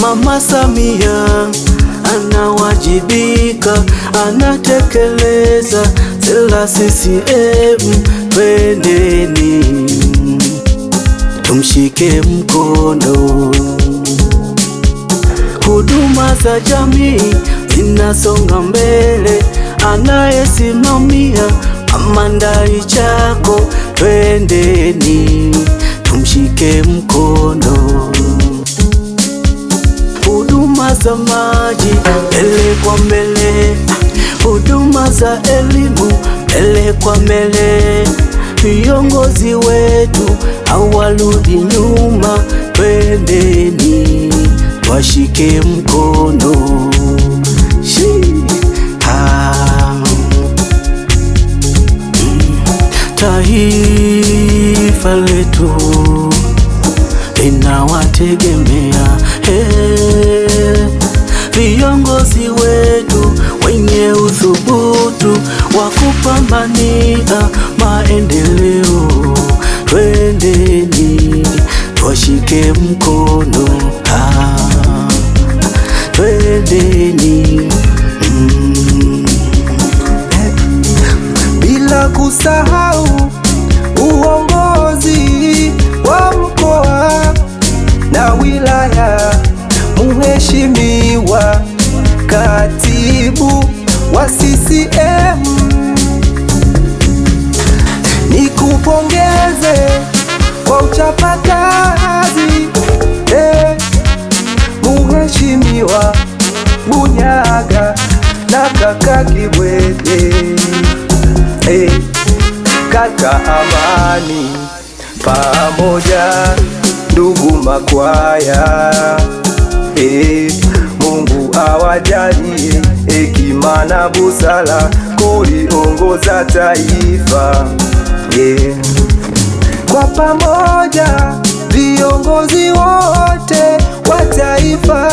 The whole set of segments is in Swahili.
Mama Samia anawajibika, anatekeleza sera CCM. Twendeni tumshike mkono. Huduma za jamii zinasonga mbele, anayesimamia Mama Ndalichako. Twendeni tumshike mkono. Huduma za maji mbele kwa mbele, huduma za elimu mbele kwa mbele. Viongozi wetu hawarudi nyuma, twendeni washike mkono. Taifa letu linawategemea viongozi wetu wenye uthubutu wa kupambania maendeleo. Twendeni twashike mkono, twendeni bila kusahau uongozi wa mkoa na wilaya. Mheshimiwa katibu wa CCM, nikupongeze kwa uchapakazi. Mheshimiwa Bunyaga na kaka Kibwete, kaka Amani pamoja ndugu Makwaya. Mungu awajalie hekima na busara kuliongoza taifa. Kwa pamoja viongozi wote wa taifa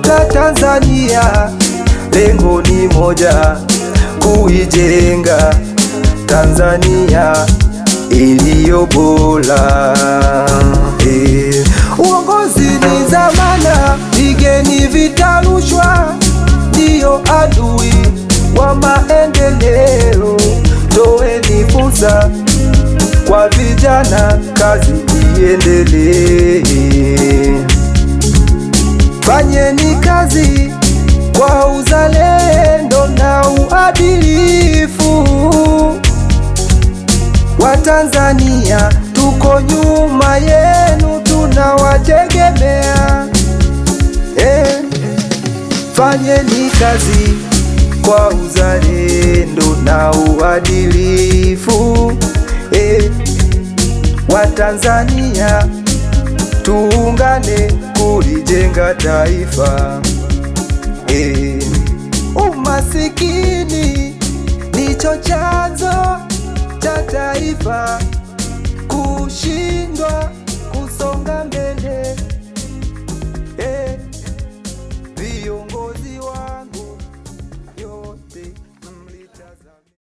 la Tanzania, lengo ni moja, kuijenga Tanzania iliyo bora. Uongozi ni zamana, pigeni vita rushwa, ndiyo adui wa maendeleo. Toeni fursa kwa vijana, kazi iendelee. Fanyeni kazi kwa uzalendo na uadilifu. Watanzania tuko nyuma yenu, tunawategemea. Fanyeni kazi kwa uzalendo na uadilifu. Watanzania tuungane kulijenga taifa. Umasikini ndicho chanzo cha taifa kushindwa.